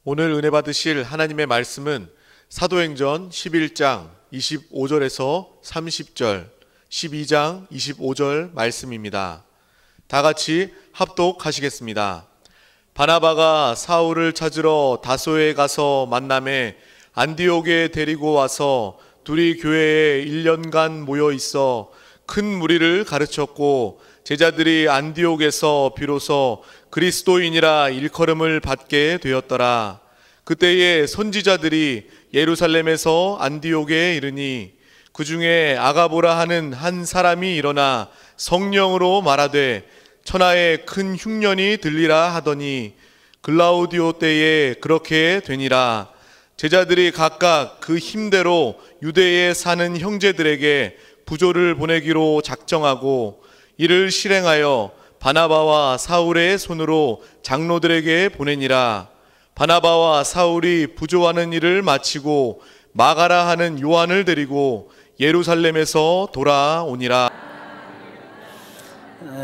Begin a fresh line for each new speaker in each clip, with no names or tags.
오늘 은혜 받으실 하나님의 말씀은 사도행전 11장 25절에서 30절, 12장 25절 말씀입니다. 다 같이 합독하시겠습니다. 바나바가 사울을 찾으러 다소에 가서 만남에 안디옥에 데리고 와서 둘이 교회에 1년간 모여 있어 큰 무리를 가르쳤고, 제자들이 안디옥에서 비로소 그리스도인이라 일컬음을 받게 되었더라. 그때에 선지자들이 예루살렘에서 안디옥에 이르니 그 중에 아가보라 하는 한 사람이 일어나 성령으로 말하되 천하에 큰 흉년이 들리라 하더니 글라우디오 때에 그렇게 되니라. 제자들이 각각 그 힘대로 유대에 사는 형제들에게 부조를 보내기로 작정하고 이를 실행하여 바나바와 사울의 손으로 장로들에게 보내니라. 바나바와 사울이 부조하는 일을 마치고 마가라 하는 요한을 데리고 예루살렘에서 돌아오니라.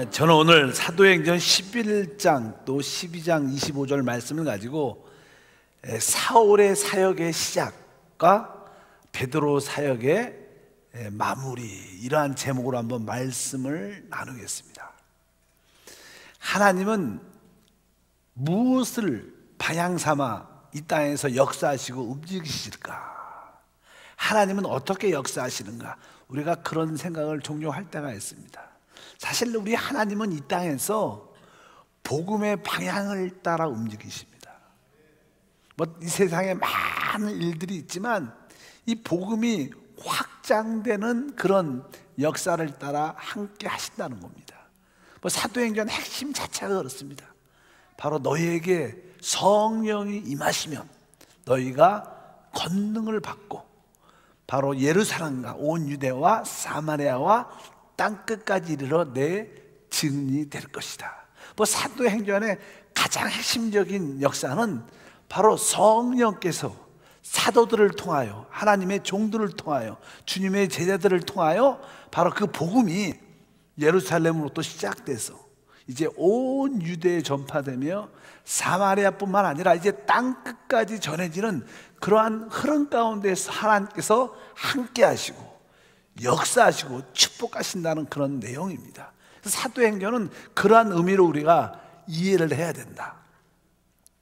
저는 오늘 사도행전 11장 또 12장 25절 말씀을 가지고 사울의 사역의 시작과 베드로 사역의 마무리, 이러한 제목으로 한번 말씀을 나누겠습니다. 하나님은 무엇을 방향 삼아 이 땅에서 역사하시고 움직이실까? 하나님은 어떻게 역사하시는가? 우리가 그런 생각을 종종 할 때가 있습니다. 사실 우리 하나님은 이 땅에서 복음의 방향을 따라 움직이십니다. 이 세상에 많은 일들이 있지만 이 복음이 확장되는 그런 역사를 따라 함께 하신다는 겁니다. 사도행전 핵심 자체가 그렇습니다. 바로 너희에게 성령이 임하시면 너희가 권능을 받고 바로 예루살렘과 온 유대와 사마리아와 땅끝까지 이르러 내 증인이 될 것이다. 사도행전의 가장 핵심적인 역사는 바로 성령께서 사도들을 통하여, 하나님의 종들을 통하여, 주님의 제자들을 통하여 바로 그 복음이 예루살렘으로부터 시작돼서 이제 온 유대에 전파되며 사마리아뿐만 아니라 이제 땅끝까지 전해지는 그러한 흐름 가운데서 하나님께서 함께 하시고 역사하시고 축복하신다는 그런 내용입니다. 사도행전은 그러한 의미로 우리가 이해를 해야 된다.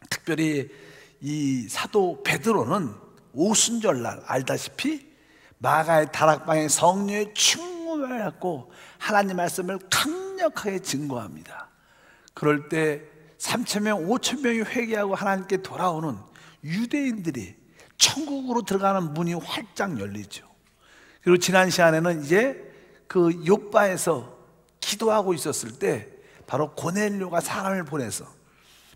특별히 이 사도 베드로는 오순절날 알다시피 마가의 다락방에 성령의 충만을 갖고 하나님 말씀을 강력하게 증거합니다. 그럴 때 3,000명, 5,000명이 회개하고 하나님께 돌아오는 유대인들이 천국으로 들어가는 문이 활짝 열리죠. 그리고 지난 시간에는 이제 그 욥바에서 기도하고 있었을 때 바로 고넬료가 사람을 보내서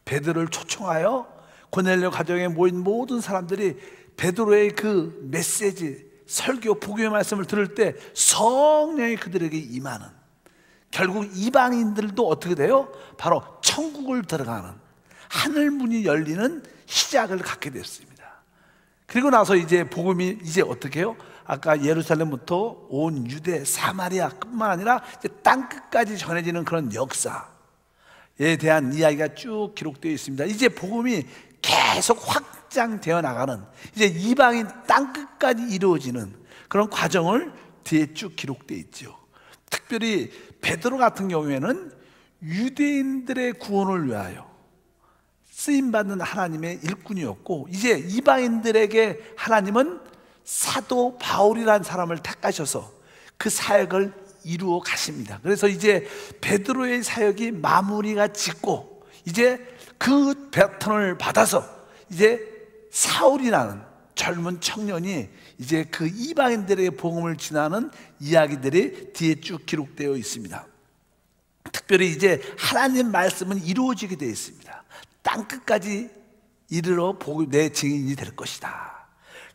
베드로를 초청하여 고넬료 가정에 모인 모든 사람들이 베드로의 그 메시지, 설교, 복음의 말씀을 들을 때 성령이 그들에게 임하는, 결국 이방인들도 어떻게 돼요? 바로 천국을 들어가는 하늘문이 열리는 시작을 갖게 됐습니다. 그리고 나서 이제 복음이 이제 어떻게 해요? 아까 예루살렘부터 온 유대, 사마리아뿐만 아니라 이제 땅끝까지 전해지는 그런 역사에 대한 이야기가 쭉 기록되어 있습니다. 이제 복음이 계속 확장되어 나가는, 이제 이방인 땅끝까지 이루어지는 그런 과정을 뒤에 쭉 기록되어 있죠. 특별히 베드로 같은 경우에는 유대인들의 구원을 위하여 쓰임받는 하나님의 일꾼이었고, 이제 이방인들에게 하나님은 사도 바울이라는 사람을 택하셔서 그 사역을 이루어 가십니다. 그래서 이제 베드로의 사역이 마무리가 짓고 이제 그 배턴을 받아서 이제 사울이라는 젊은 청년이 이제 그 이방인들의 복음을 전하는 이야기들이 뒤에 쭉 기록되어 있습니다. 특별히 이제 하나님 말씀은 이루어지게 되어 있습니다. 땅끝까지 이르러 내 증인이 될 것이다.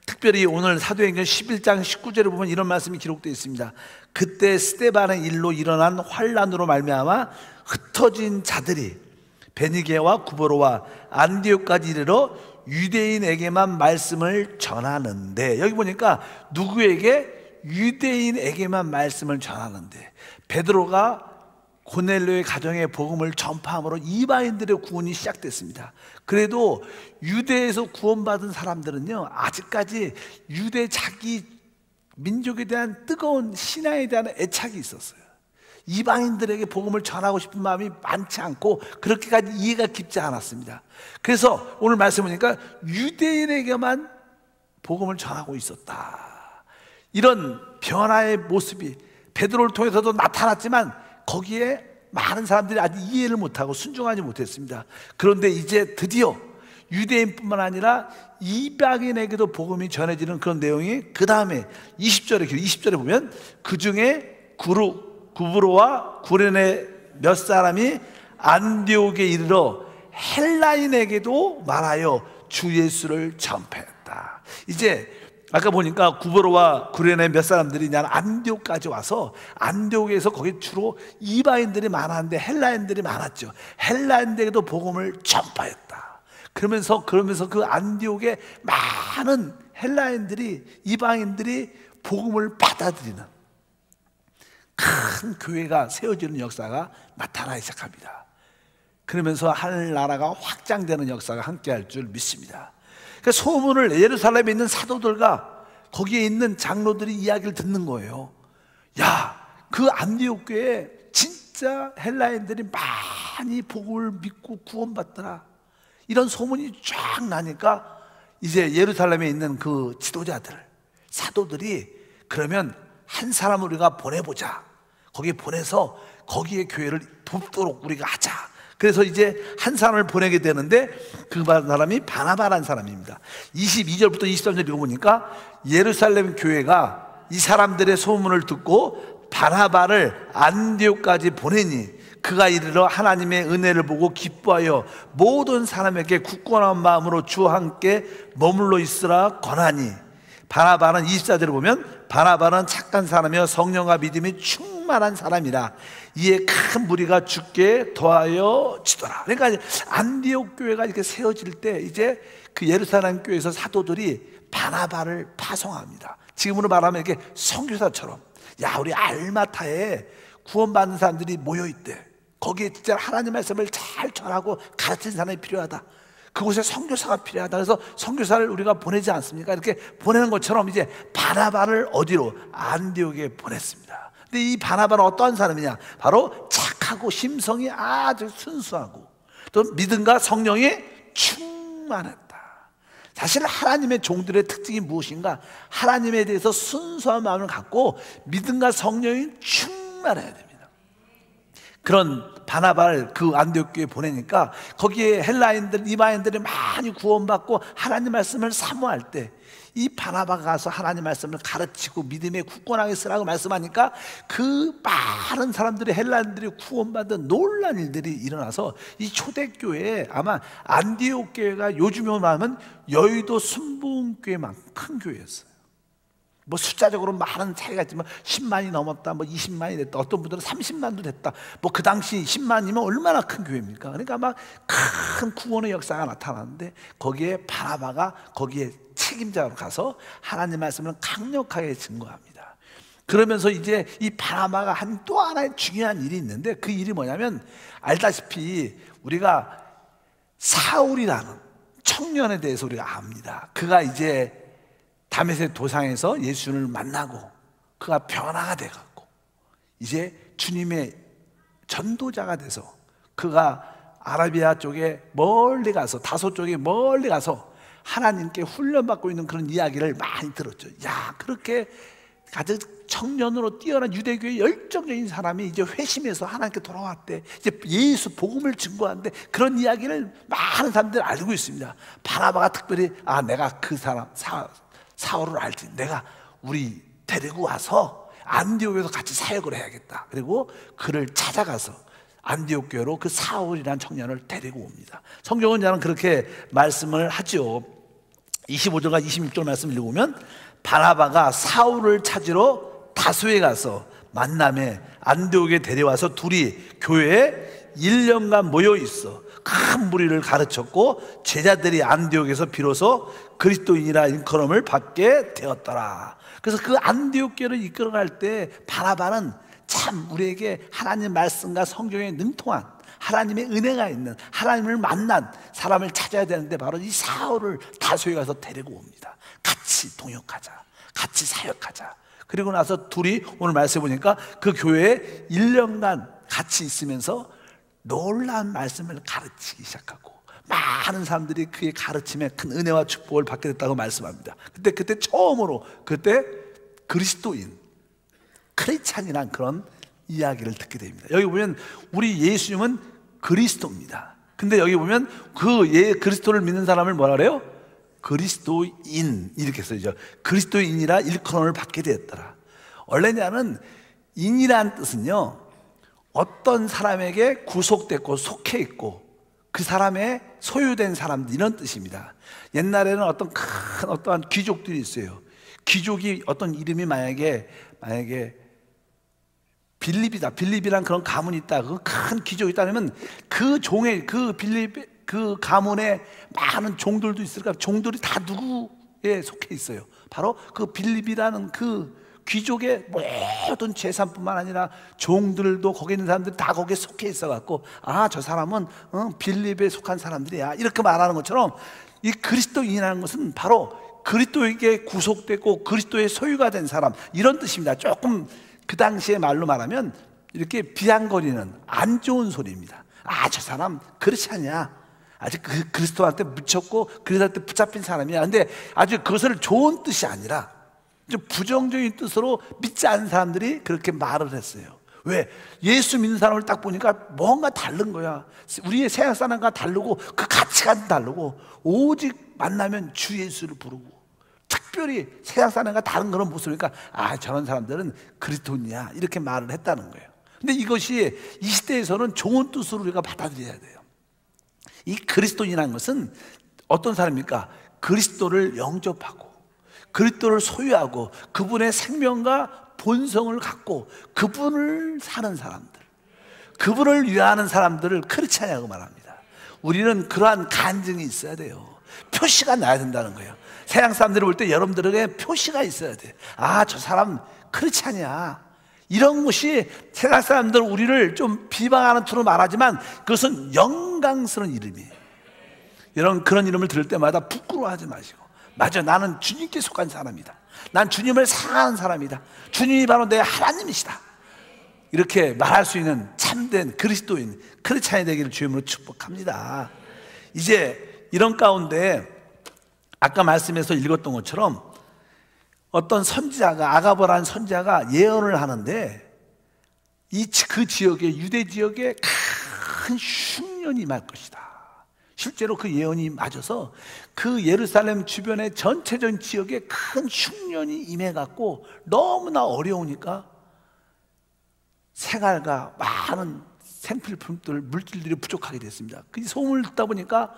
특별히 오늘 사도행전 11장 19절에 보면 이런 말씀이 기록되어 있습니다. 그때 스데반의 일로 일어난 환란으로 말미암아 흩어진 자들이 베니게와 구버로와 안디옥까지 이르러 유대인에게만 말씀을 전하는데, 여기 보니까 누구에게? 유대인에게만 말씀을 전하는데, 베드로가 고넬료의 가정에 복음을 전파함으로 이방인들의 구원이 시작됐습니다. 그래도 유대에서 구원받은 사람들은요, 아직까지 유대 자기 민족에 대한 뜨거운 신앙에 대한 애착이 있었어요. 이방인들에게 복음을 전하고 싶은 마음이 많지 않고 그렇게까지 이해가 깊지 않았습니다. 그래서 오늘 말씀 보니까 유대인에게만 복음을 전하고 있었다. 이런 변화의 모습이 베드로를 통해서도 나타났지만 거기에 많은 사람들이 아직 이해를 못하고 순종하지 못했습니다. 그런데 이제 드디어 유대인뿐만 아니라 이방인에게도 복음이 전해지는 그런 내용이 그 다음에 20절에 보면 그 중에 구브로와 구레네 몇 사람이 안디옥에 이르러 헬라인에게도 말하여 주 예수를 전파했다. 이제 아까 보니까 구브로와 구레네 몇 사람들이 그냥 안디옥까지 와서 안디옥에서 거기 주로 이방인들이 많았는데 헬라인들이 많았죠. 헬라인들에게도 복음을 전파했다. 그러면서 그 안디옥에 많은 헬라인들이 이방인들이 복음을 받아들이는 큰 교회가 세워지는 역사가 나타나기 시작합니다. 그러면서 하늘나라가 확장되는 역사가 함께할 줄 믿습니다. 그 소문을 예루살렘에 있는 사도들과 거기에 있는 장로들이 이야기를 듣는 거예요. 야, 그 안디옥 교회에 진짜 헬라인들이 많이 복음을 믿고 구원받더라. 이런 소문이 쫙 나니까 이제 예루살렘에 있는 그 지도자들, 사도들이 그러면 한 사람을 우리가 보내보자. 거기에 보내서 거기에 교회를 돕도록 우리가 하자. 그래서 이제 한 사람을 보내게 되는데 그 사람이 바나바라는 사람입니다. 22절부터 23절 읽어보니까 예루살렘 교회가 이 사람들의 소문을 듣고 바나바를 안디옥까지 보내니 그가 이르러 하나님의 은혜를 보고 기뻐하여 모든 사람에게 굳건한 마음으로 주와 함께 머물러 있으라 권하니 바나바는 24절을 보면 바나바는 착한 사람이여 성령과 믿음이 충만한 사람이라 이에 큰 무리가 죽게 더하여 지더라. 그러니까 안디옥 교회가 이렇게 세워질 때 이제 그 예루살렘 교회에서 사도들이 바나바를 파송합니다. 지금으로 말하면 이렇게 선교사처럼 야, 우리 알마타에 구원받는 사람들이 모여있대. 거기에 진짜 하나님 말씀을 잘 전하고 가르치는 사람이 필요하다. 그곳에 선교사가 필요하다. 그래서 선교사를 우리가 보내지 않습니까? 이렇게 보내는 것처럼 이제 바나바를 어디로? 안디옥에 보냈습니다. 근데 이 바나바는 어떠한 사람이냐? 바로 착하고 심성이 아주 순수하고 또 믿음과 성령이 충만했다. 사실 하나님의 종들의 특징이 무엇인가? 하나님에 대해서 순수한 마음을 갖고 믿음과 성령이 충만해야 됩니다. 그런 바나바를 그 안디옥 교회에 보내니까 거기에 헬라인들, 이방인들이 많이 구원받고 하나님 말씀을 사모할 때 이 바나바가 가서 하나님 말씀을 가르치고 믿음에 굳건하게 쓰라고 말씀하니까 그 많은 사람들이 헬라인들이 구원받은 놀란 일들이 일어나서 이 초대교회에 아마 안디옥 교회가 요즘으로 말하면 여의도 순복음교회만큼 큰 교회였어요. 뭐 숫자적으로 많은 차이가 있지만 10만이 넘었다, 뭐 20만이 됐다, 어떤 분들은 30만도 됐다. 뭐 그 당시 10만이면 얼마나 큰 교회입니까? 그러니까 막 큰 구원의 역사가 나타나는데 거기에 바나바가 거기에 책임자로 가서 하나님 말씀을 강력하게 증거합니다. 그러면서 이제 이 바나바가 한 또 하나의 중요한 일이 있는데 그 일이 뭐냐면 알다시피 우리가 사울이라는 청년에 대해서 우리가 압니다. 그가 이제 다메섹 도상에서 예수를 만나고 그가 변화가 돼갖고 이제 주님의 전도자가 돼서 그가 아라비아 쪽에 멀리 가서 다소 쪽에 멀리 가서 하나님께 훈련받고 있는 그런 이야기를 많이 들었죠. 야, 그렇게 아주 청년으로 뛰어난 유대교의 열정적인 사람이 이제 회심해서 하나님께 돌아왔대. 이제 예수 복음을 증거하는데 그런 이야기를 많은 사람들이 알고 있습니다. 바나바가 특별히 내가 그 사람 사울을 알지. 내가 우리 데리고 와서 안디옥에서 같이 사역을 해야겠다. 그리고 그를 찾아가서 안디옥 교회로 그 사울이라는 청년을 데리고 옵니다. 성경은 저는 그렇게 말씀을 하죠. 25절과 26절 말씀을 읽으면 바나바가 사울을 찾으러 다소에 가서 만남에 안디옥에 데려와서 둘이 교회에 1년간 모여 있어 큰 무리를 가르쳤고 제자들이 안디옥에서 비로소 그리스도인이라 일컬음을 받게 되었더라. 그래서 그 안디옥 교회를 이끌어갈 때 바나바는 참 우리에게 하나님 말씀과 성경에 능통한 하나님의 은혜가 있는 하나님을 만난 사람을 찾아야 되는데 바로 이 사울을 다소에 가서 데리고 옵니다. 같이 동역하자, 같이 사역하자. 그리고 나서 둘이 오늘 말씀해 보니까 그 교회에 1년간 같이 있으면서 놀라운 말씀을 가르치기 시작하고 많은 사람들이 그의 가르침에 큰 은혜와 축복을 받게 됐다고 말씀합니다. 그때 처음으로 그리스도인, 크리스찬이란 그런 이야기를 듣게 됩니다. 여기 보면 우리 예수님은 그리스도입니다. 근데 여기 보면 그리스도를 믿는 사람을 뭐라 그래요? 그리스도인 이렇게 써있죠. 그리스도인이라 일컬음을 받게 되었더라. 원래냐는 인이라는 뜻은요, 어떤 사람에게 구속됐고 속해 있고 그 사람의 소유된 사람들, 이런 뜻입니다. 옛날에는 어떠한 귀족들이 있어요. 귀족이 어떤 이름이 만약에 빌립이란 그런 가문이 있다. 그 큰 귀족이 있다면 그 종의 그 가문에 많은 종들도 있을까? 종들이 다 누구에 속해 있어요? 바로 그 빌립이라는 그 귀족의 모든 재산뿐만 아니라 종들도 거기 있는 사람들이 다 거기에 속해 있어갖고 저 사람은 빌립에 속한 사람들이야, 이렇게 말하는 것처럼 이 그리스도인이라는 것은 바로 그리스도에게 구속되고 그리스도의 소유가 된 사람, 이런 뜻입니다. 조금 그 당시의 말로 말하면 이렇게 비아냥거리는 안 좋은 소리입니다. 저 사람 그렇지 않냐, 아직 그리스도한테 묻혔고 그리스도한테 붙잡힌 사람이야. 근데 아주 그것을 좋은 뜻이 아니라 좀 부정적인 뜻으로 믿지 않는 사람들이 그렇게 말을 했어요. 왜? 예수 믿는 사람을 딱 보니까 뭔가 다른 거야. 우리의 세상 사람과 다르고 그 가치관도 다르고 오직 만나면 주 예수를 부르고 특별히 세상 사람과 다른 그런 모습이니까 저런 사람들은 그리스도인이야, 이렇게 말을 했다는 거예요. 근데 이것이 이 시대에서는 좋은 뜻으로 우리가 받아들여야 돼요. 이 그리스도인이라는 것은 어떤 사람입니까? 그리스도를 영접하고 그리스도를 소유하고 그분의 생명과 본성을 갖고 그분을 사는 사람들, 그분을 위하는 사람들을 크리스찬이라고 말합니다. 우리는 그러한 간증이 있어야 돼요. 표시가 나야 된다는 거예요. 세상 사람들이 볼 때 여러분들에게 표시가 있어야 돼. 저 사람 크리스찬이야, 이런 것이 세상 사람들 우리를 좀 비방하는 투로 말하지만 그것은 영광스러운 이름이에요. 여러분, 그런 이름을 들을 때마다 부끄러워하지 마시고, 맞아, 나는 주님께 속한 사람이다, 난 주님을 사랑하는 사람이다, 주님이 바로 내 하나님이시다, 이렇게 말할 수 있는 참된 그리스도인, 크리스찬이 되기를 주님으로 축복합니다. 이제 이런 가운데 아까 말씀에서 읽었던 것처럼 어떤 선지자가, 아가보라는 선지자가 예언을 하는데 그 지역에, 유대 지역에 큰 흉년이 임할 것이다. 실제로 그 예언이 맞아서 그 예루살렘 주변의 전체적인 지역에 큰 흉년이 임해갖고 너무나 어려우니까 생활과 많은 생필품들, 물질들이 부족하게 됐습니다. 그 소문을 듣다 보니까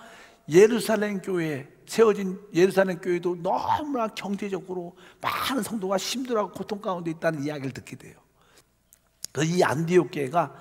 예루살렘 교회에 세워진 예루살렘 교회도 너무나 경제적으로 많은 성도가 힘들어하고 고통 가운데 있다는 이야기를 듣게 돼요. 이 안디옥 교회가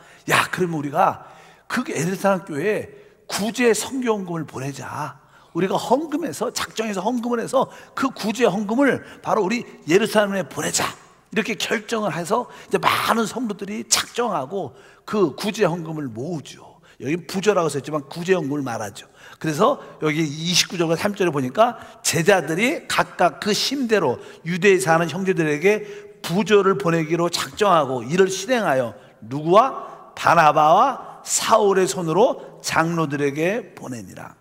그러면 우리가 그 예루살렘 교회에 구제 선교헌금을 보내자. 우리가 헌금해서, 작정해서 헌금을 해서 그 구제 헌금을 바로 우리 예루살렘에 보내자, 이렇게 결정을 해서 이제 많은 성도들이 작정하고 그 구제 헌금을 모으죠. 여기 부조라고 썼지만 구제 헌금을 말하죠. 그래서 여기 29절과 3절에 보니까 제자들이 각각 그 심대로 유대에 사는 형제들에게 부조를 보내기로 작정하고 이를 실행하여 누구와? 바나바와 사울의 손으로 장로들에게 보내니라.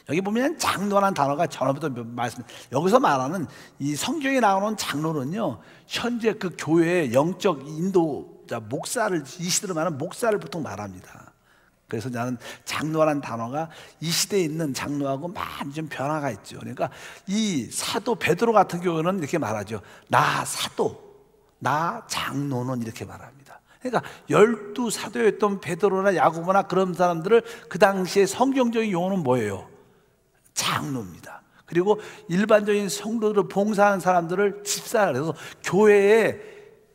여기 보면 장로라는 단어가 전부터 말씀, 여기서 말하는 이 성경에 나오는 장로는요, 현재 그 교회의 영적 인도자, 목사를, 이 시대로 말하는 목사를 보통 말합니다. 그래서 나는 장로라는 단어가 이 시대에 있는 장로하고 많이 좀 변화가 있죠. 그러니까 이 사도 베드로 같은 경우는 이렇게 말하죠. 나 사도, 나 장로는 이렇게 말합니다. 그러니까 12사도였던 베드로나 야고보나 그런 사람들을 그 당시에 성경적인 용어는 뭐예요? 장로입니다. 그리고 일반적인 성도들을 봉사하는 사람들을 집사라 그래서 교회의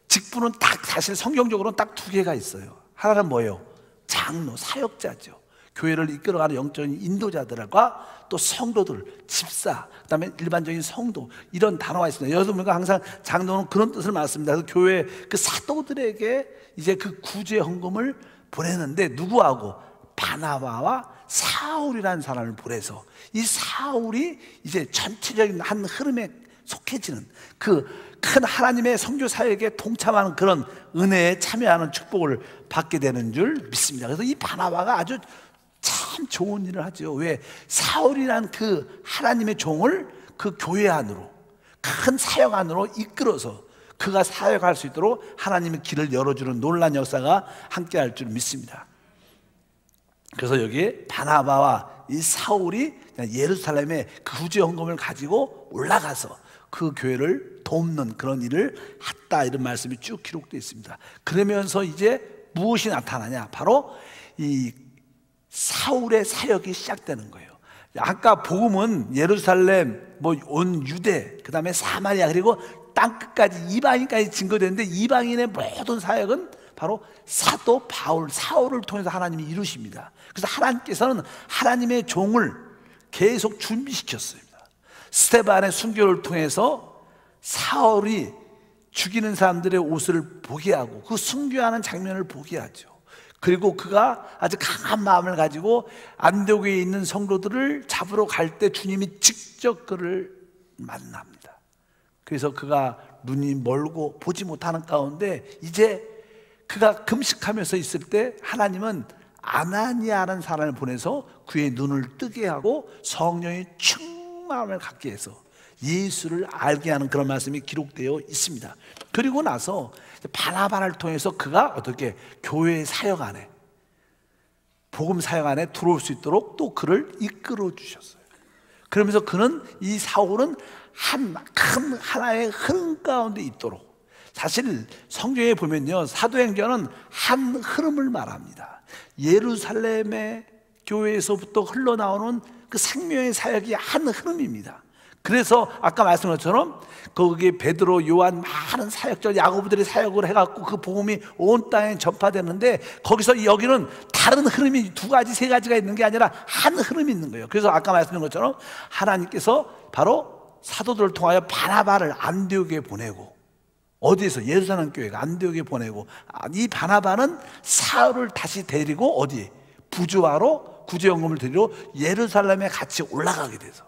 직분은 딱, 사실 성경적으로는 딱 두 개가 있어요. 하나는 뭐예요? 장로, 사역자죠. 교회를 이끌어가는 영적인 인도자들과 또 성도들, 집사, 그다음에 일반적인 성도, 이런 단어가 있습니다. 여러분과 항상 장로는 그런 뜻을 말씀합니다. 그래서 교회 그 사도들에게 이제 그 구제 헌금을 보내는데 누구하고? 바나바와 사울이라는 사람을 보내서 이 사울이 이제 전체적인 한 흐름에 속해지는 그 큰 하나님의 선교 사역에 동참하는 그런 은혜에 참여하는 축복을 받게 되는 줄 믿습니다. 그래서 이 바나바가 아주 참 좋은 일을 하죠. 왜? 사울이란 그 하나님의 종을 그 교회 안으로, 큰 사역 안으로 이끌어서 그가 사역할 수 있도록 하나님의 길을 열어주는 놀라운 역사가 함께할 줄 믿습니다. 그래서 여기에 바나바와 이 사울이 예루살렘에 구제 헌금을 가지고 올라가서 그 교회를 돕는 그런 일을 했다, 이런 말씀이 쭉 기록되어 있습니다. 그러면서 이제 무엇이 나타나냐? 바로 이 사울의 사역이 시작되는 거예요. 아까 복음은 예루살렘, 뭐 온 유대, 그 다음에 사마리아, 그리고 땅끝까지 이방인까지 증거되는데, 이방인의 모든 사역은 바로 사도 바울, 사울을 통해서 하나님이 이루십니다. 그래서 하나님께서는 하나님의 종을 계속 준비시켰어요. 스데반의 순교를 통해서 사울이 죽이는 사람들의 옷을 보게 하고 그 순교하는 장면을 보게 하죠. 그리고 그가 아주 강한 마음을 가지고 안디옥에 있는 성도들을 잡으러 갈 때 주님이 직접 그를 만납니다. 그래서 그가 눈이 멀고 보지 못하는 가운데 이제 그가 금식하면서 있을 때 하나님은 아나니아라는 사람을 보내서 그의 눈을 뜨게 하고 성령의 충만함을 갖게 해서 예수를 알게 하는 그런 말씀이 기록되어 있습니다. 그리고 나서 바나바를 통해서 그가 어떻게 교회 사역 안에, 복음 사역 안에 들어올 수 있도록 또 그를 이끌어 주셨어요. 그러면서 그는, 이 사울은 큰 하나의 흐름 가운데 있도록, 사실 성경에 보면요, 사도행전은 한 흐름을 말합니다. 예루살렘의 교회에서부터 흘러나오는 그 생명의 사역이 한 흐름입니다. 그래서 아까 말씀한 것처럼 거기에 베드로, 요한, 많은 사역자, 야고보들이 사역을 해갖고 그 복음이 온 땅에 전파되는데, 거기서 여기는 다른 흐름이 두 가지, 세 가지가 있는 게 아니라 한 흐름이 있는 거예요. 그래서 아까 말씀드린 것처럼 하나님께서 바로 사도들을 통하여 바나바를 안디옥에 보내고, 어디에서? 예루살렘 교회가 안디옥에 보내고, 이 바나바는 사울을 다시 데리고 어디? 부조하러, 구제연금을 드리러 예루살렘에 같이 올라가게 돼서,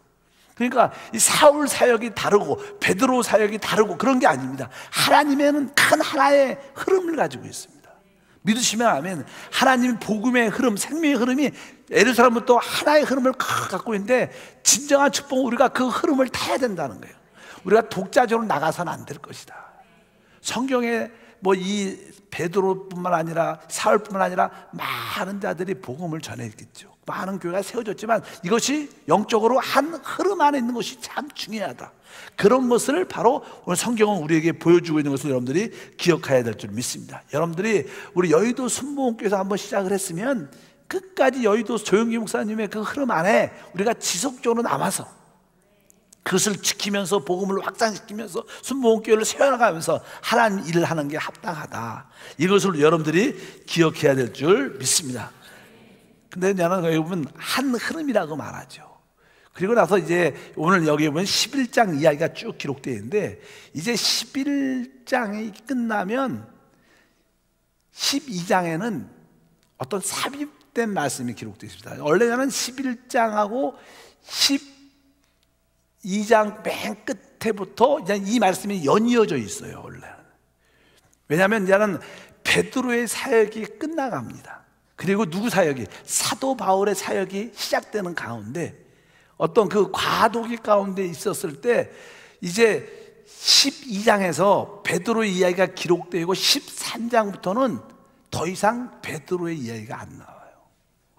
그러니까 이 사울 사역이 다르고 베드로 사역이 다르고 그런 게 아닙니다. 하나님에는 큰 하나의 흐름을 가지고 있습니다. 믿으시면 아멘. 하나님 복음의 흐름, 생명의 흐름이 예루살렘부터 하나의 흐름을 갖고 있는데, 진정한 축복은 우리가 그 흐름을 타야 된다는 거예요. 우리가 독자적으로 나가서는 안 될 것이다. 성경에 뭐 이 베드로뿐만 아니라 사울뿐만 아니라 많은 자들이 복음을 전했겠죠. 많은 교회가 세워졌지만 이것이 영적으로 한 흐름 안에 있는 것이 참 중요하다. 그런 것을 바로 오늘 성경은 우리에게 보여주고 있는 것을 여러분들이 기억해야 될 줄 믿습니다. 여러분들이 우리 여의도 순복음교회에서 한번 시작을 했으면 끝까지 여의도 조영기 목사님의 그 흐름 안에 우리가 지속적으로 남아서 그것을 지키면서 복음을 확산시키면서 순복음교회를 세워나가면서 하나님 일을 하는 게 합당하다. 이것을 여러분들이 기억해야 될 줄 믿습니다. 근데 나는 여기 보면 한 흐름이라고 말하죠. 그리고 나서 이제 오늘 여기 보면 11장 이야기가 쭉 기록되어 있는데, 이제 11장이 끝나면 12장에는 어떤 삽입된 말씀이 기록되어 있습니다. 원래는 11장하고 12장 맨 끝에부터 이제 이 말씀이 연이어져 있어요. 원래는. 왜냐하면 이제는 베드로의 사역이 끝나갑니다. 그리고 누구 사역이? 사도 바울의 사역이 시작되는 가운데, 어떤 그 과도기 가운데 있었을 때 이제 12장에서 베드로의 이야기가 기록되고 13장부터는 더 이상 베드로의 이야기가 안 나와요.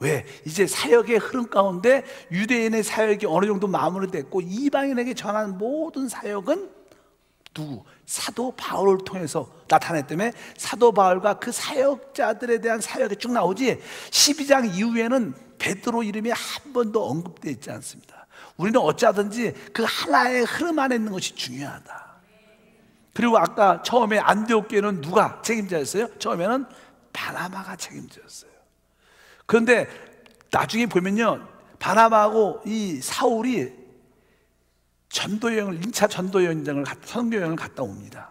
왜? 이제 사역의 흐름 가운데 유대인의 사역이 어느 정도 마무리됐고, 이방인에게 전하는 모든 사역은 누구? 사도 바울을 통해서 나타냈기 때문에 사도 바울과 그 사역자들에 대한 사역이 쭉 나오지, 12장 이후에는 베드로 이름이 한 번도 언급되어 있지 않습니다. 우리는 어찌하든지 그 하나의 흐름 안에 있는 것이 중요하다. 그리고 아까 처음에 안디옥 교회는 누가 책임자였어요? 처음에는 바나바가 책임자였어요. 그런데 나중에 보면요, 바나바하고 이 사울이 전도여행을 1차 전도여행을 선교여행을 갔다 옵니다.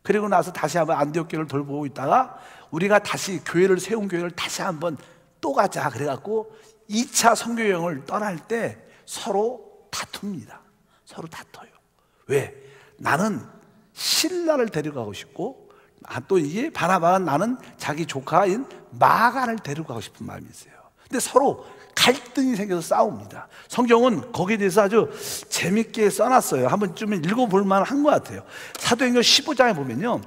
그리고 나서 다시 한번 안디옥 교회를 돌보고 있다가 우리가 다시 교회를 세운 교회를 다시 한번 또 가자 그래갖고 2차 선교여행을 떠날 때 서로 다툽니다. 서로 다퉈요. 왜? 나는 실라를 데려가고 싶고 또 이게 바나바는 나는 자기 조카인 마가를 데려가고 싶은 마음이 있어요. 근데 서로 갈등이 생겨서 싸웁니다. 성경은 거기에 대해서 아주 재밌게 써놨어요. 한번 좀 읽어볼 만한 것 같아요. 사도행전 15장에 보면요,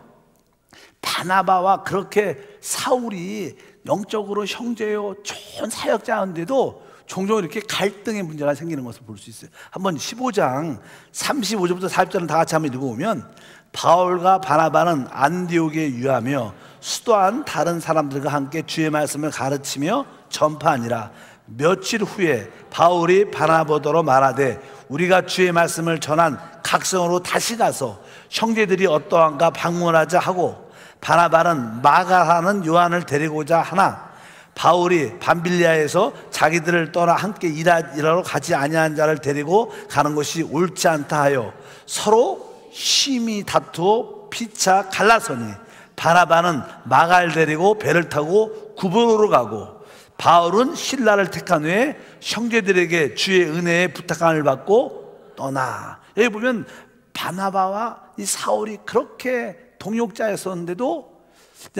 바나바와 그렇게 사울이 영적으로 형제요 좋은 사역자인데도 종종 이렇게 갈등의 문제가 생기는 것을 볼 수 있어요. 한번 15장 35절부터 40절은 다 같이 한번 읽어보면, 바울과 바나바는 안디옥에 유하며 수도한 다른 사람들과 함께 주의 말씀을 가르치며 전파하니라. 며칠 후에 바울이 바나바더러 말하되 우리가 주의 말씀을 전한 각성으로 다시 가서 형제들이 어떠한가 방문하자 하고, 바나바는 마가라는 요한을 데리고자 하나 바울이 밤빌리아에서 자기들을 떠나 함께 일하러 가지 아니한 자를 데리고 가는 것이 옳지 않다 하여 서로 심히 다투어 피차 갈라서니, 바나바는 마가를 데리고 배를 타고 구브로로 가고 바울은 신라를 택한 후에 형제들에게 주의 은혜에 부탁함을 받고 떠나. 여기 보면 바나바와 이 사울이 그렇게 동역자였었는데도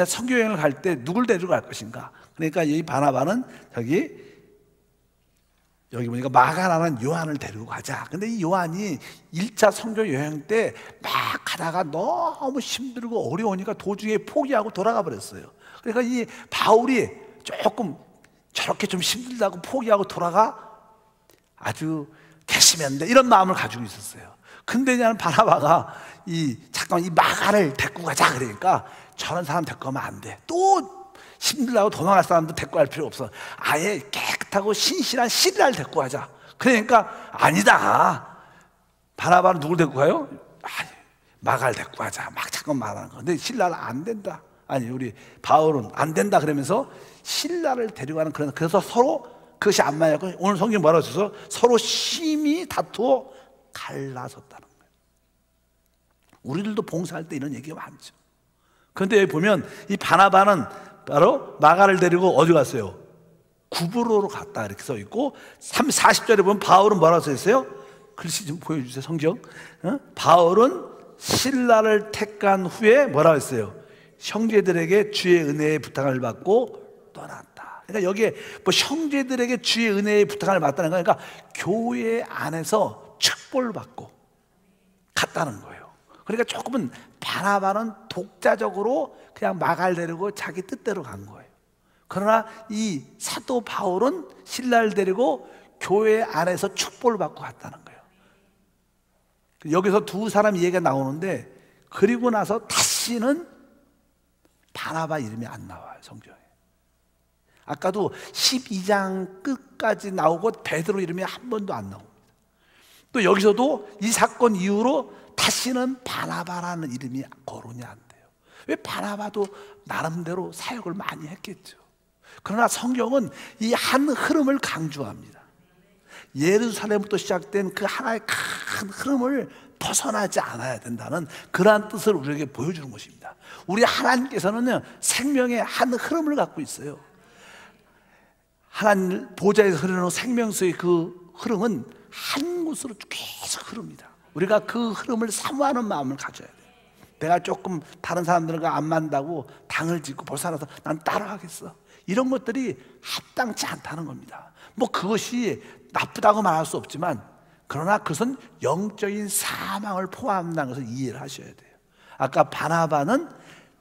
선교여행을 갈 때 누굴 데리고 갈 것인가. 그러니까 이 바나바는 여기 보니까 마가라는 요한을 데리고 가자. 근데 이 요한이 1차 선교 여행 때 막 가다가 너무 힘들고 어려우니까 도중에 포기하고 돌아가 버렸어요. 그러니까 이 바울이 조금 저렇게 좀 힘들다고 포기하고 돌아가 아주 괘씸한 데 이런 마음을 가지고 있었어요. 근데 나는 바나바가 잠깐만 이 마가를 데리고 가자 그러니까, 저런 사람 데리고 가면 안 돼. 또 힘들다고 도망갈 사람도 데리고 갈 필요 없어. 아예 깨끗하고 신실한 신라를 데리고 가자. 그러니까 아니다. 바나바는 누굴 데리고 가요? 마가를 데리고 가자. 막 잠깐 말하는 거. 근데 신라는 안 된다. 아니 우리 바울은 안 된다 그러면서 신라를 데려가는 그래서 서로 그것이 안 맞았고, 오늘 성경 뭐라고 써서 서로 심히 다투어 갈라섰다는 거예요. 우리들도 봉사할 때 이런 얘기가 많죠. 그런데 여기 보면 이 바나바는 바로 마가를 데리고 어디 갔어요? 구브로로 갔다 이렇게 써 있고, 40절에 보면 바울은 뭐라고 써 있어요? 글씨 좀 보여주세요. 성경. 바울은 신라를 택한 후에 뭐라고 했어요? 형제들에게 주의 은혜의 부탁을 받고 떠났다. 그러니까 여기에 뭐 형제들에게 주의 은혜의 부탁을 받다는 거, 그러니까 교회 안에서 축복을 받고 갔다는 거예요. 그러니까 조금은 바나바는 독자적으로 그냥 마가를 데리고 자기 뜻대로 간 거예요. 그러나 이 사도 바울은 신라를 데리고 교회 안에서 축복을 받고 갔다는 거예요. 여기서 두 사람 얘기가 나오는데, 그리고 나서 다시는 바나바 이름이 안 나와요, 성경에. 아까도 12장 끝까지 나오고 베드로 이름이 한 번도 안 나옵니다. 또 여기서도 이 사건 이후로 다시는 바나바라는 이름이 거론이 안 돼요. 왜? 바나바도 나름대로 사역을 많이 했겠죠. 그러나 성경은 이 한 흐름을 강조합니다. 예루살렘부터 시작된 그 하나의 큰 흐름을 벗어나지 않아야 된다는 그러한 뜻을 우리에게 보여주는 것입니다. 우리 하나님께서는 생명의 한 흐름을 갖고 있어요. 하나님 보좌에서 흐르는 생명수의 그 흐름은 한 곳으로 계속 흐릅니다. 우리가 그 흐름을 사모하는 마음을 가져야 돼요. 내가 조금 다른 사람들과 안 맞다고 당을 짓고 벗어나서 난 따라가겠어, 이런 것들이 합당치 않다는 겁니다. 뭐 그것이 나쁘다고 말할 수 없지만, 그러나 그것은 영적인 사망을 포함한다는 것을 이해를 하셔야 돼요. 아까 바나바는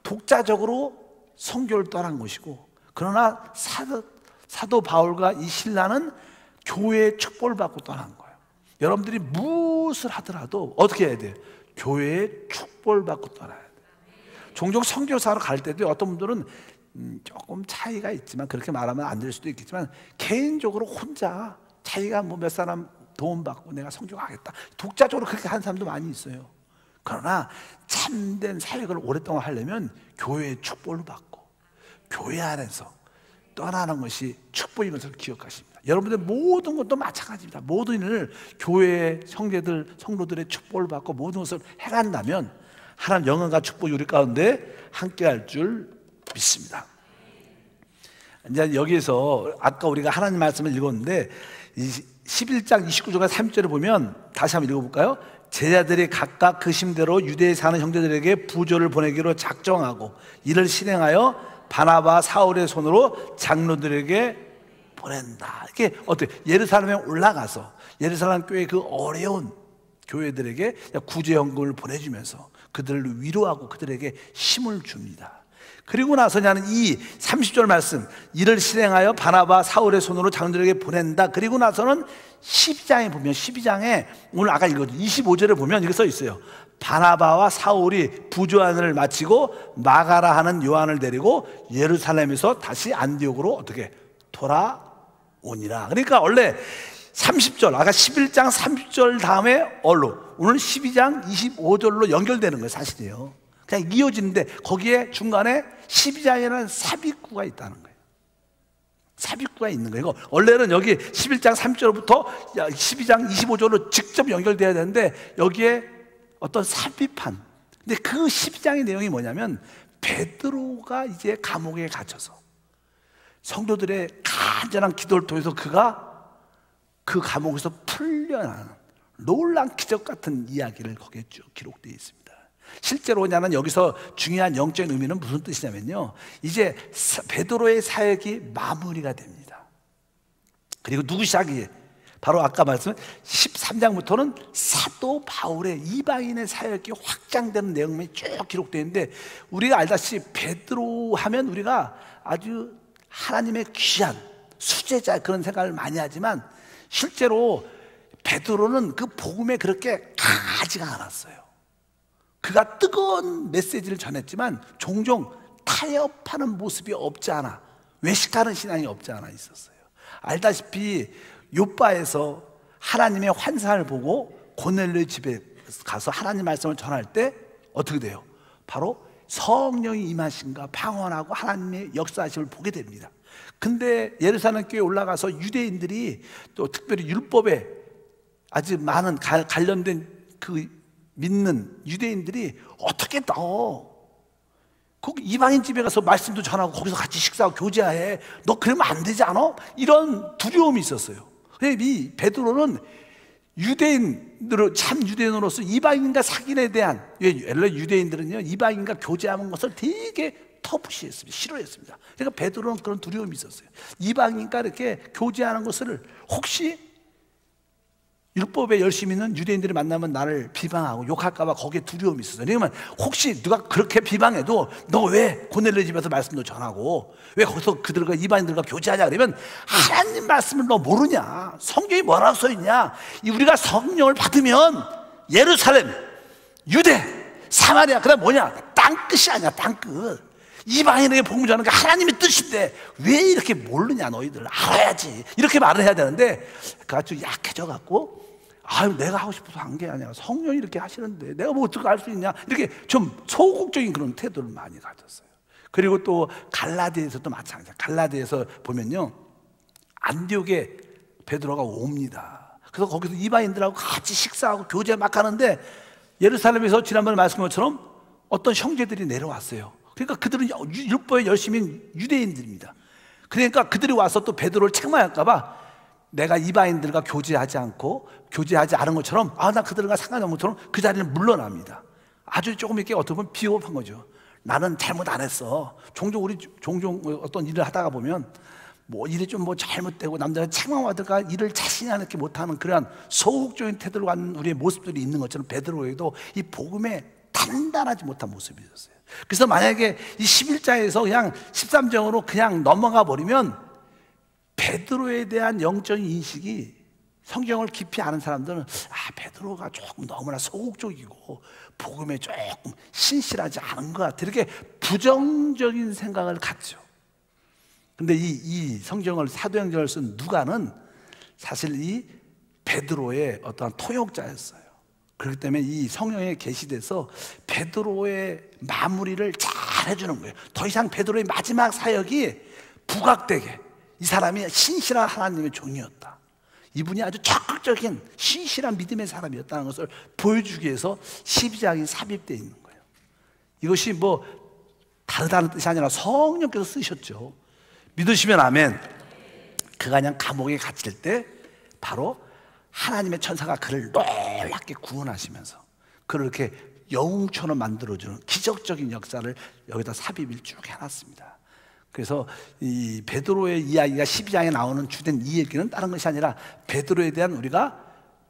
독자적으로 선교를 떠난 것이고, 그러나 사도 바울과 이 신라는 교회의 축복을 받고 떠난 거예요. 여러분들이 무엇을 하더라도 어떻게 해야 돼요? 교회의 축복을 받고 떠나야 돼요. 종종 선교사로 갈 때도 어떤 분들은 조금 차이가 있지만, 그렇게 말하면 안 될 수도 있겠지만, 개인적으로 혼자 자기가 뭐 몇 사람 도움받고 내가 선교하겠다, 독자적으로 그렇게 하는 사람도 많이 있어요. 그러나 참된 사역을 오랫동안 하려면 교회의 축복을 받고 교회 안에서 떠나는 것이 축복인 것을 기억하십니다. 여러분들 모든 것도 마찬가지입니다. 모든 일을 교회 형제들 성도들의 축복을 받고 모든 것을 해간다면 하나님 영광과 축복이 우리 가운데 함께할 줄 믿습니다. 이제 여기에서 아까 우리가 하나님 말씀을 읽었는데 11장 29절과 30절을 보면 다시 한번 읽어볼까요? 제자들이 각각 그 심대로 유대에 사는 형제들에게 부조를 보내기로 작정하고 이를 실행하여 바나바 사울의 손으로 장로들에게 보낸다. 이렇게 어떻게 예루살렘에 올라가서 예루살렘 교회 그 어려운 교회들에게 구제연금을 보내주면서 그들을 위로하고 그들에게 힘을 줍니다. 그리고 나서냐는 이 30절 말씀, 이를 실행하여 바나바 사울의 손으로 장로들에게 보낸다. 그리고 나서는 12장에 보면 12장에 오늘 아까 읽었죠. 25절에 보면 이렇게 써 있어요. 바나바와 사울이 부조안을 마치고 마가라 하는 요한을 데리고 예루살렘에서 다시 안디옥으로 어떻게 돌아오니라. 그러니까 원래 30절, 아까 11장 30절 다음에 오늘 12장 25절로 연결되는 거예요. 사실이에요. 그냥 이어지는데 거기에 중간에 12장에는 삽입구가 있다는 거예요. 삽입구가 있는 거예요. 원래는 여기 11장 3절부터 12장 25절로 직접 연결돼야 되는데 여기에 어떤 삽입한, 근데 그 12장의 내용이 뭐냐면 베드로가 이제 감옥에 갇혀서 성도들의 간절한 기도를 통해서 그가 그 감옥에서 풀려나는 놀라운 기적 같은 이야기를 거기에 쭉 기록되어 있습니다. 실제로냐면 여기서 중요한 영적인 의미는 무슨 뜻이냐면요, 이제 베드로의 사역이 마무리가 됩니다. 그리고 누구 시작이? 바로 아까 말씀 13장부터는 사도 바울의 이방인의 사역이 확장되는 내용이 쭉 기록되어 있는데, 우리가 알다시피 베드로 하면 우리가 아주 하나님의 귀한 수제자 그런 생각을 많이 하지만 실제로 베드로는 그 복음에 그렇게 강하지가 않았어요. 그가 뜨거운 메시지를 전했지만 종종 타협하는 모습이 없지 않아, 외식하는 신앙이 없지 않아 있었어요. 알다시피 욥바에서 하나님의 환상을 보고 고넬료 집에 가서 하나님 말씀을 전할 때 어떻게 돼요? 바로 성령이 임하심과 방언하고 하나님의 역사하심을 보게 됩니다. 근데 예루살렘 교회에 올라가서 유대인들이 또 특별히 율법에 아주 많은 관련된 그 믿는 유대인들이 어떻게 거기 이방인 집에 가서 말씀도 전하고 거기서 같이 식사하고 교제해, 너 그러면 안 되지 않아? 이런 두려움이 있었어요. 이 베드로는 유대인으로, 참 유대인으로서 이방인과 사귐에 대한, 원래 유대인들은요 이방인과 교제하는 것을 되게 터부시했습니다. 싫어했습니다. 그러니까 베드로는 그런 두려움이 있었어요. 이방인과 이렇게 교제하는 것을 혹시 율법에 열심히 있는 유대인들이 만나면 나를 비방하고 욕할까봐 거기에 두려움이 있었어요. 그러면 혹시 누가 그렇게 비방해도 너 왜 고넬료 집에서 말씀도 전하고 왜 거기서 그들과 이방인들과 교제하냐, 그러면 하나님 말씀을 너 모르냐, 성경이 뭐라고 써있냐, 우리가 성령을 받으면 예루살렘, 유대, 사마리아, 그 다음 뭐냐, 땅끝이 아니야. 땅끝. 이방인에게 복음 전하는 게 하나님의 뜻인데 왜 이렇게 모르냐, 너희들 알아야지, 이렇게 말을 해야 되는데 그가 아주 약해져 갖고, 아유 내가 하고 싶어서 한 게 아니라 성령이 이렇게 하시는데 내가 뭐 어떻게 할 수 있냐, 이렇게 좀 소극적인 그런 태도를 많이 가졌어요. 그리고 또 갈라디아에서도 마찬가지예요. 갈라디아에서 보면요 안디옥에 베드로가 옵니다. 그래서 거기서 이방인들하고 같이 식사하고 교제 막 하는데 예루살렘에서 지난번에 말씀한 것처럼 어떤 형제들이 내려왔어요. 그러니까 그들은 율법에 열심히 유대인들입니다. 그러니까 그들이 와서 또 베드로를 책망할까 봐 내가 이방인들과 교제하지 않고 교제하지 않은 것처럼, 나 그들과 상관없는 것처럼 그 자리는 물러납니다. 아주 조금 이렇게 어떻게 보면 비겁한 거죠. 나는 잘못 안 했어. 종종 어떤 일을 하다가 보면 뭐 일이 좀 뭐 잘못되고 남자가 책망받을까 일을 자신이 않게 못하는 그러한 소극적인 태도를 갖는 우리의 모습들이 있는 것처럼 베드로에도 이 복음에 단단하지 못한 모습이 있었어요. 그래서 만약에 이 11장에서 그냥 13장으로 그냥 넘어가 버리면 베드로에 대한 영적인 인식이, 성경을 깊이 아는 사람들은 베드로가 조금 너무나 소극적이고 복음에 조금 신실하지 않은 것 같아, 이렇게 부정적인 생각을 갖죠. 근데 이 성경을, 사도행전을 쓴 누가는 사실 이 베드로의 어떠한 통역자였어요. 그렇기 때문에 이 성령에 계시돼서 베드로의 마무리를 잘 해주는 거예요. 더 이상 베드로의 마지막 사역이 부각되게, 이 사람이 신실한 하나님의 종이었다. 이분이 아주 적극적인 신실한 믿음의 사람이었다는 것을 보여주기 위해서 12장이 삽입되어 있는 거예요. 이것이 뭐 다르다는 뜻이 아니라 성령께서 쓰셨죠. 믿으시면 아멘. 그가 그냥 감옥에 갇힐 때 바로 하나님의 천사가 그를 놀랍게 구원하시면서 그를 이렇게 영웅처럼 만들어주는 기적적인 역사를 여기다 삽입을 쭉 해놨습니다. 그래서 이 베드로의 이야기가 12장에 나오는 주된 이 얘기는 다른 것이 아니라 베드로에 대한 우리가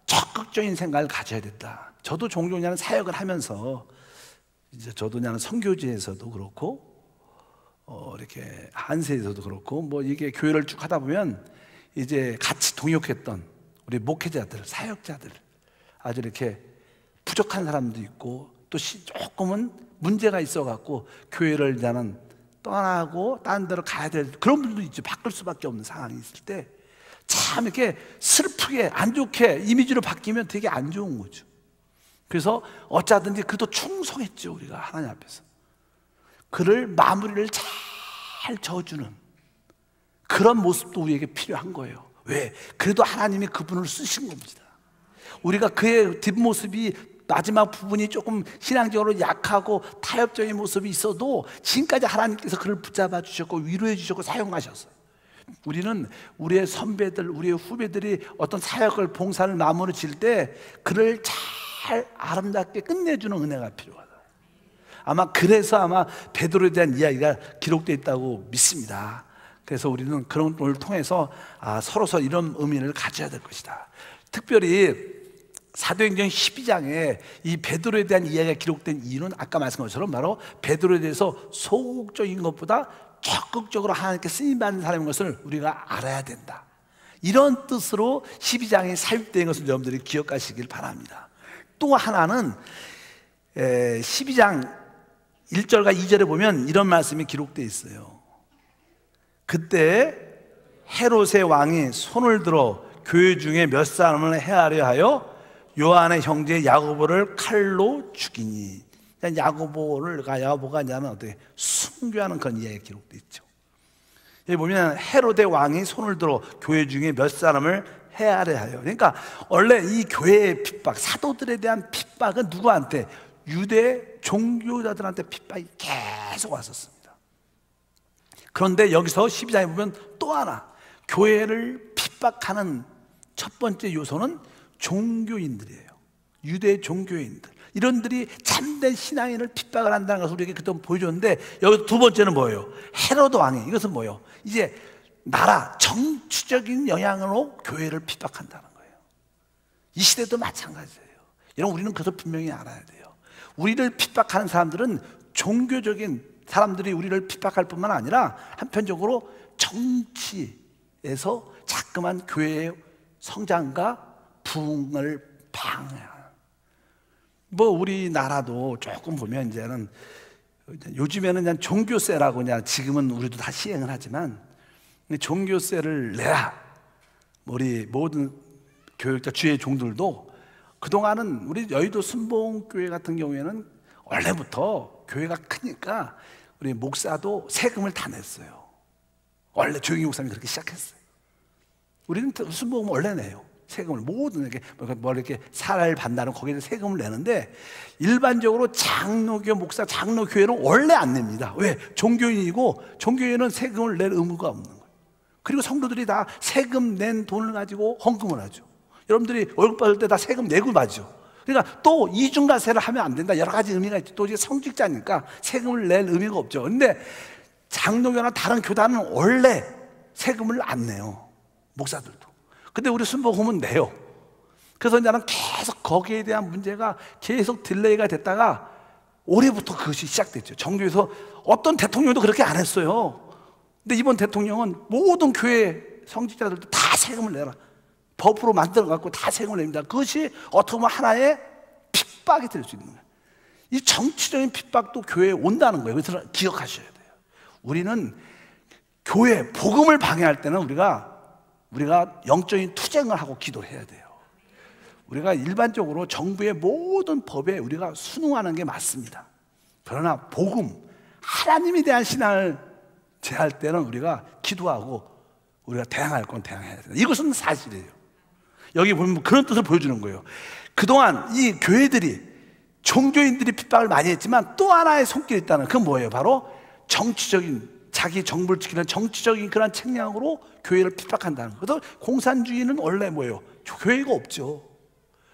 적극적인 생각을 가져야 된다. 저도 종종 그냥 사역을 하면서 이제 저도 그냥 선교지에서도 그렇고 이렇게 한세에서도 그렇고 뭐 이게 교회를 쭉 하다 보면 이제 같이 동역했던 우리 목회자들, 사역자들 아주 이렇게 부족한 사람도 있고 또 조금은 문제가 있어갖고 교회를 나는 떠나고 다른 데로 가야 될 그런 분들도 있죠. 바꿀 수밖에 없는 상황이 있을 때 참 이렇게 슬프게 안 좋게 이미지로 바뀌면 되게 안 좋은 거죠. 그래서 어쩌든지 그도 충성했죠. 우리가 하나님 앞에서 그를 마무리를 잘 저어주는 그런 모습도 우리에게 필요한 거예요. 왜? 그래도 하나님이 그분을 쓰신 겁니다. 우리가 그의 뒷모습이 마지막 부분이 조금 신앙적으로 약하고 타협적인 모습이 있어도 지금까지 하나님께서 그를 붙잡아 주셨고 위로해 주셨고 사용하셨어요. 우리는 우리의 선배들, 우리의 후배들이 어떤 사역을 봉사를 마무리 질 때 그를 잘 아름답게 끝내주는 은혜가 필요하다. 아마 그래서 아마 베드로에 대한 이야기가 기록되어 있다고 믿습니다. 그래서 우리는 그런 걸 통해서 서로 이런 의미를 가져야 될 것이다. 특별히 사도행전 12장에 이 베드로에 대한 이야기가 기록된 이유는 아까 말씀한 것처럼 바로 베드로에 대해서 소극적인 것보다 적극적으로 하나님께 쓰임받는 사람인 것을 우리가 알아야 된다. 이런 뜻으로 12장에 삽입된 것을 여러분들이 기억하시길 바랍니다. 또 하나는 12장 1절과 2절에 보면 이런 말씀이 기록되어 있어요. 그때 헤롯의 왕이 손을 들어 교회 중에 몇 사람을 해하려 하여 요한의 형제 야고보를 칼로 죽이니. 야고보가 아니면 어떻게 순교하는 그런 이야기가 기록되어 있죠. 여기 보면 헤롯의 왕이 손을 들어 교회 중에 몇 사람을 해하려 하여. 그러니까 원래 이 교회의 핍박, 사도들에 대한 핍박은 누구한테? 유대 종교자들한테 핍박이 계속 왔었습니다. 그런데 여기서 12장에 보면 또 하나 교회를 핍박하는 첫 번째 요소는 종교인들이에요. 유대 종교인들. 이런들이 참된 신앙인을 핍박을 한다는 것을 우리에게 그동안 보여줬는데 여기 두 번째는 뭐예요? 헤로드 왕이. 이것은 뭐예요? 이제 나라 정치적인 영향으로 교회를 핍박한다는 거예요. 이 시대도 마찬가지예요. 여러분 우리는 그것을 분명히 알아야 돼요. 우리를 핍박하는 사람들은 종교적인 사람들이 우리를 핍박할 뿐만 아니라 한편적으로 정치에서 자꾸만 교회의 성장과 부흥을 방해하는. 뭐 우리나라도 조금 보면 이제는 요즘에는 그냥 종교세라고 그냥 지금은 우리도 다 시행을 하지만 종교세를 내라. 우리 모든 교육자 주의 종들도 그동안은 우리 여의도 순복음교회 같은 경우에는 원래부터 교회가 크니까 우리 목사도 세금을 다 냈어요. 원래 조영희 목사님이 그렇게 시작했어요. 우리는 순복음 원래 내요. 세금을 모든 이렇게 사례를 받는다는 거기에 세금을 내는데 일반적으로 장로교 목사, 장로교회는 원래 안 냅니다. 왜? 종교인이고 종교인은 세금을 낼 의무가 없는 거예요. 그리고 성도들이 다 세금 낸 돈을 가지고 헌금을 하죠. 여러분들이 월급 받을 때 다 세금 내고 받죠. 그러니까 또 이중과세를 하면 안 된다. 여러 가지 의미가 있죠. 또 이제 성직자니까 세금을 낼 의미가 없죠. 그런데 장로교나 다른 교단은 원래 세금을 안 내요. 목사들도. 근데 우리 순복음은 내요. 그래서 이제는 계속 거기에 대한 문제가 계속 딜레이가 됐다가 올해부터 그것이 시작됐죠. 정교에서 어떤 대통령도 그렇게 안 했어요. 근데 이번 대통령은 모든 교회 성직자들도 다 세금을 내라. 법으로 만들어갖고 다 세금을 냅니다. 그것이 어떻게 보면 하나의 핍박이 될 수 있는 거예요. 이 정치적인 핍박도 교회에 온다는 거예요. 그래서 기억하셔야 돼요. 우리는 교회, 복음을 방해할 때는 우리가 영적인 투쟁을 하고 기도를 해야 돼요. 우리가 일반적으로 정부의 모든 법에 우리가 순응하는 게 맞습니다. 그러나 복음, 하나님에 대한 신앙을 제할 때는 우리가 기도하고 우리가 대항할 건 대항해야 된다. 이것은 사실이에요. 여기 보면 그런 뜻을 보여주는 거예요. 그동안 이 교회들이, 종교인들이 핍박을 많이 했지만 또 하나의 손길이 있다는, 그건 뭐예요? 바로 정치적인, 자기 정부를 지키는 정치적인 그런 책략으로 교회를 핍박한다는 거예요. 그래서 공산주의는 원래 뭐예요? 교회가 없죠.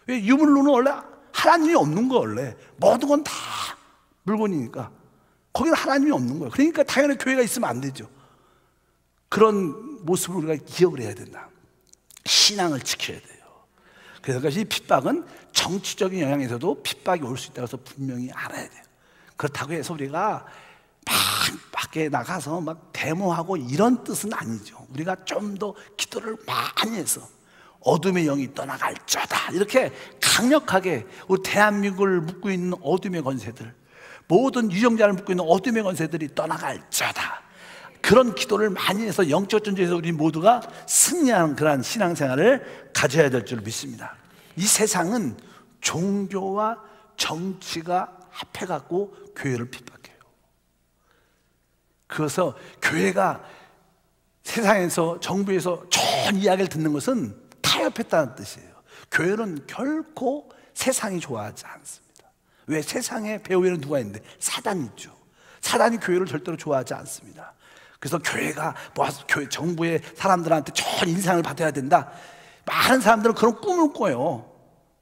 왜? 유물론은 원래 하나님이 없는 거. 원래 모든 건 다 물건이니까 거기는 하나님이 없는 거예요. 그러니까 당연히 교회가 있으면 안 되죠. 그런 모습을 우리가 기억을 해야 된다. 신앙을 지켜야 돼요. 그래서 이 핍박은 정치적인 영향에서도 핍박이 올 수 있다고 해서 분명히 알아야 돼요. 그렇다고 해서 우리가 막 밖에 나가서 막 데모하고 이런 뜻은 아니죠. 우리가 좀 더 기도를 많이 해서 어둠의 영이 떠나갈쩌다, 이렇게 강력하게 우리 대한민국을 묶고 있는 어둠의 권세들, 모든 유정자를 묶고 있는 어둠의 권세들이 떠나갈쩌다, 그런 기도를 많이 해서 영적 전쟁에서 우리 모두가 승리하는 그러한 신앙생활을 가져야 될 줄 믿습니다. 이 세상은 종교와 정치가 합해갖고 교회를 핍박해요. 그래서 교회가 세상에서, 정부에서 좋은 이야기를 듣는 것은 타협했다는 뜻이에요. 교회는 결코 세상이 좋아하지 않습니다. 왜? 세상에 배후에는 누가 있는데? 사단이 있죠. 사단이 교회를 절대로 좋아하지 않습니다. 그래서 교회가 모아서 교회, 정부의 사람들한테 좋은 인상을 받아야 된다, 많은 사람들은 그런 꿈을 꿔요.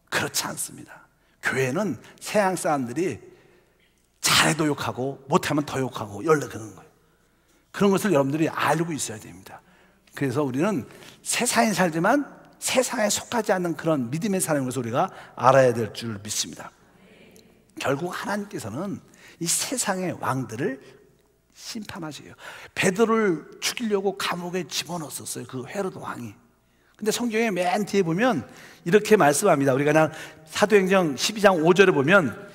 그렇지 않습니다. 교회는 서양 사람들이 잘해도 욕하고 못하면 더 욕하고 연락 그런 거예요. 그런 것을 여러분들이 알고 있어야 됩니다. 그래서 우리는 세상에 살지만 세상에 속하지 않는 그런 믿음의 사람인 것을 우리가 알아야 될 줄 믿습니다. 결국 하나님께서는 이 세상의 왕들을 심판하시게요. 베드로를 죽이려고 감옥에 집어넣었어요, 그 헤로드 왕이. 근데 성경에 맨 뒤에 보면 이렇게 말씀합니다. 우리가 그냥 사도행전 12장 5절에 보면,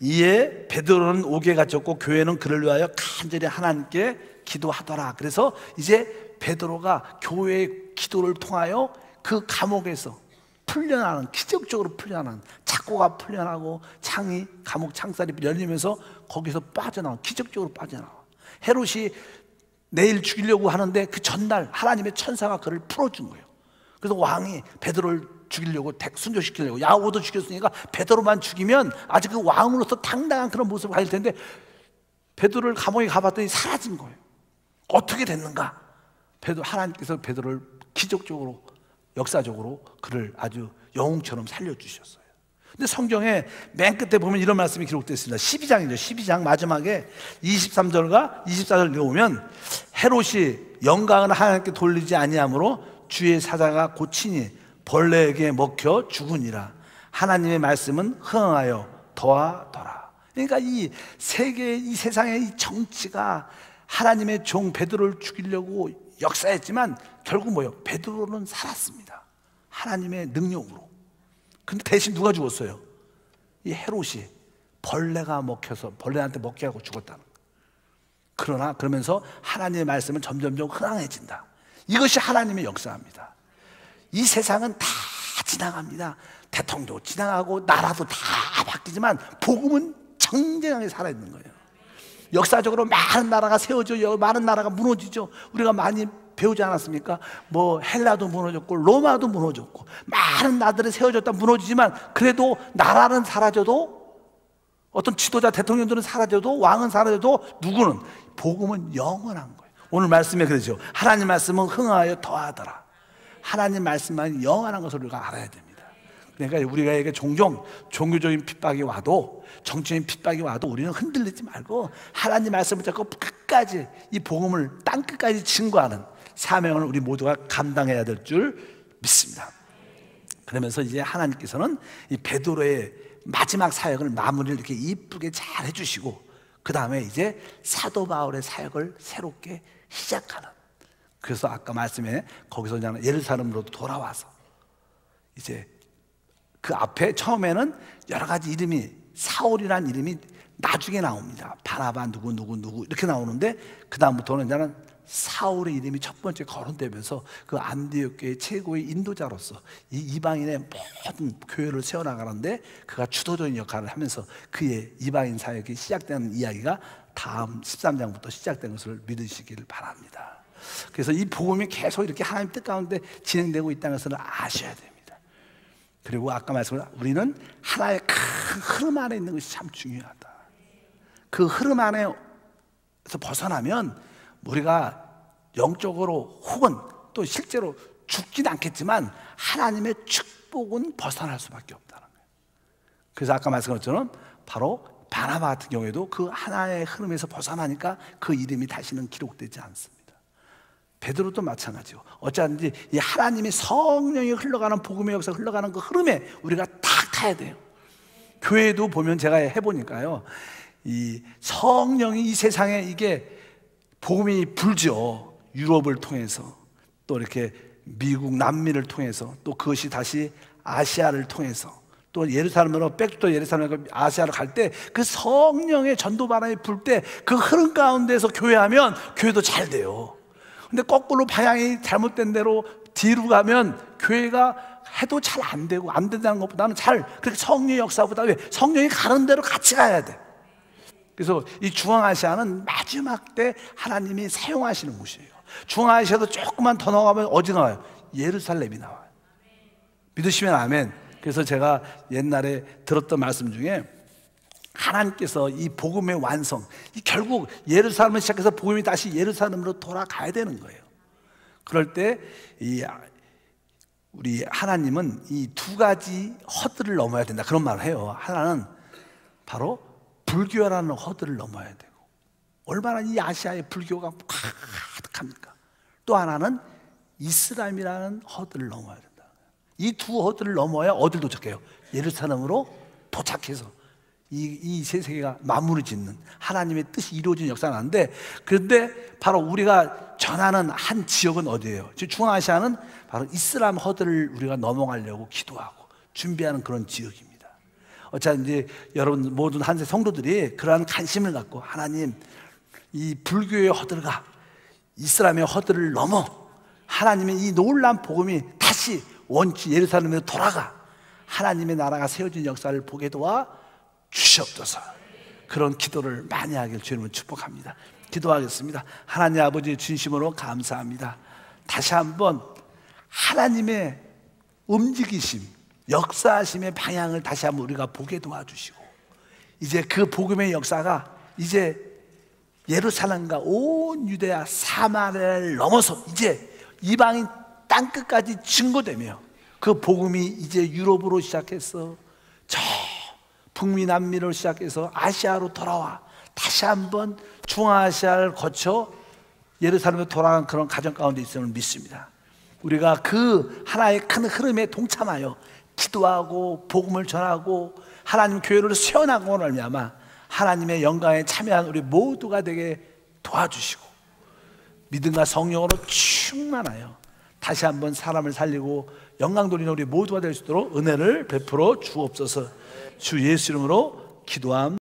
이에 베드로는 옥에 갇혔고 교회는 그를 위하여 간절히 하나님께 기도하더라. 그래서 이제 베드로가 교회의 기도를 통하여 그 감옥에서 풀려나는, 기적적으로 풀려나는, 착고가 풀려나고 창이, 감옥 창살이 열리면서 거기서 빠져나와, 기적적으로 빠져나와. 헤롯이 내일 죽이려고 하는데 그 전날 하나님의 천사가 그를 풀어준 거예요. 그래서 왕이 베드로를 죽이려고, 순교시키려고, 야고보도 죽였으니까 베드로만 죽이면 아직 그 왕으로서 당당한 그런 모습을 가질 텐데, 베드로를 감옥에 가봤더니 사라진 거예요. 어떻게 됐는가? 하나님께서 베드로를 기적적으로, 역사적으로 그를 아주 영웅처럼 살려주셨어요. 근데 성경에 맨 끝에 보면 이런 말씀이 기록되어 있습니다. 12장이죠. 12장 마지막에 23절과 24절을 읽어보면, 헤롯이 영광을 하나님께 돌리지 아니하므로 주의 사자가 고치니 벌레에게 먹혀 죽으니라. 하나님의 말씀은 흥하여 더하더라. 그러니까 이 세계, 이 세상의 이 정치가 하나님의 종 베드로를 죽이려고 역사했지만 결국 뭐예요? 베드로는 살았습니다. 하나님의 능력으로. 근데 대신 누가 죽었어요? 이 헤롯이 벌레가 먹혀서, 벌레한테 먹게 하고 죽었다는 거예요. 그러나 그러면서 하나님의 말씀은 점점점 흥황해진다. 이것이 하나님의 역사입니다. 이 세상은 다 지나갑니다. 대통령도 지나가고 나라도 다 바뀌지만 복음은 정정하게 살아있는 거예요. 역사적으로 많은 나라가 세워져, 많은 나라가 무너지죠. 우리가 많이 배우지 않았습니까? 뭐 헬라도 무너졌고 로마도 무너졌고 많은 나라들이 세워졌다 무너지지만, 그래도 나라는 사라져도, 어떤 지도자 대통령들은 사라져도, 왕은 사라져도 누구는, 복음은 영원한 거예요. 오늘 말씀에 그러죠. 하나님 말씀은 흥하여 더하더라. 하나님 말씀만 영원한 것을 우리가 알아야 됩니다. 그러니까 우리가 종종 종교적인 핍박이 와도, 정치적인 핍박이 와도 우리는 흔들리지 말고 하나님 말씀을 잡고 끝까지 이 복음을 땅끝까지 증거하는 사명을 우리 모두가 감당해야 될 줄 믿습니다. 그러면서 이제 하나님께서는 이 베드로의 마지막 사역을 마무리를 이렇게 이쁘게 잘 해주시고, 그 다음에 이제 사도 바울의 사역을 새롭게 시작하는, 그래서 아까 말씀에 거기서 그냥 예루살렘으로 돌아와서 이제 그 앞에 처음에는 여러 가지 이름이, 사울이라는 이름이 나중에 나옵니다. 바나바 누구 이렇게 나오는데, 그 다음부터는 이제는 사울의 이름이 첫 번째 거론되면서 그 안디옥 교회 최고의 인도자로서 이 이방인의 모든 교회를 세워나가는데 그가 주도적인 역할을 하면서 그의 이방인 사역이 시작되는 이야기가 다음 13장부터 시작된 것을 믿으시길 바랍니다. 그래서 이 복음이 계속 이렇게 하나님 뜻 가운데 진행되고 있다는 것을 아셔야 됩니다. 그리고 아까 말씀드린 우리는 하나의 큰 흐름 안에 있는 것이 참 중요하다. 그 흐름 안에서 벗어나면 우리가 영적으로 혹은 또 실제로 죽진 않겠지만 하나님의 축복은 벗어날 수밖에 없다는 거예요. 그래서 아까 말씀드린 것처럼 바로 바나바 같은 경우에도 그 하나의 흐름에서 벗어나니까 그 이름이 다시는 기록되지 않습니다. 베드로도 마찬가지고 어쩌든지 이 하나님의 성령이 흘러가는 복음의 역사 흘러가는 그 흐름에 우리가 탁 타야 돼요. 교회도 보면 제가 해보니까요, 이 성령이 이 세상에 이게 복음이 불죠. 유럽을 통해서 또 이렇게 미국 남미를 통해서 또 그것이 다시 아시아를 통해서 또 예루살렘으로 백도 예루살렘 아시아로 갈 때 그 성령의 전도 바람이 불 때 그 흐름 가운데서 교회하면 교회도 잘 돼요. 근데 거꾸로 방향이 잘못된 대로 뒤로 가면 교회가 해도 잘 안 되고 안 된다는 것보다는 잘 그렇게 성령의 역사보다 왜 성령이 가는 대로 같이 가야 돼. 그래서 이 중앙아시아는 마지막 때 하나님이 사용하시는 곳이에요. 중앙아시아도 조금만 더 나가면 어디 나와요? 예루살렘이 나와요. 믿으시면 아멘. 그래서 제가 옛날에 들었던 말씀 중에 하나님께서 이 복음의 완성, 이 결국 예루살렘을 시작해서 복음이 다시 예루살렘으로 돌아가야 되는 거예요. 그럴 때 우리 하나님은 이 두 가지 허들을 넘어야 된다 그런 말을 해요. 하나는 바로 불교라는 허들을 넘어야 되고, 얼마나 이 아시아의 불교가 가득합니까? 또 하나는 이슬람이라는 허들을 넘어야 된다. 이 두 허들을 넘어야 어딜 도착해요? 예루살렘으로 도착해서 이 세 세계가 마무리 짓는 하나님의 뜻이 이루어진 역사가 나는데, 그런데 바로 우리가 전하는 한 지역은 어디예요? 지금 중앙아시아는 바로 이슬람 허들을 우리가 넘어가려고 기도하고 준비하는 그런 지역입니다. 어차피 여러분 모든 한세 성도들이 그러한 관심을 갖고 하나님, 이 불교의 허들과 이슬람의 허들을 넘어 하나님의 이 놀라운 복음이 다시 원치 예루살렘으로 돌아가 하나님의 나라가 세워진 역사를 보게 도와 주시옵소서. 그런 기도를 많이 하길 주님은 축복합니다. 기도하겠습니다. 하나님 아버지 진심으로 감사합니다. 다시 한번 하나님의 움직이심, 역사하심의 방향을 다시 한번 우리가 보게 도와주시고, 이제 그 복음의 역사가 이제 예루살렘과 온 유대야 사마리아를 넘어서 이제 이방인 땅끝까지 증거되며 그 복음이 이제 유럽으로 시작해서 저 북미 남미로 시작해서 아시아로 돌아와 다시 한번 중앙아시아를 거쳐 예루살렘에 돌아간 그런 가정 가운데 있음을 믿습니다. 우리가 그 하나의 큰 흐름에 동참하여 기도하고 복음을 전하고 하나님 교회를 세워나가고 말미암아 하나님의 영광에 참여한 우리 모두가 되게 도와주시고 믿음과 성령으로 충만하여 다시 한번 사람을 살리고 영광 돌리는 우리 모두가 될 수 있도록 은혜를 베풀어 주옵소서. 주 예수 이름으로 기도함.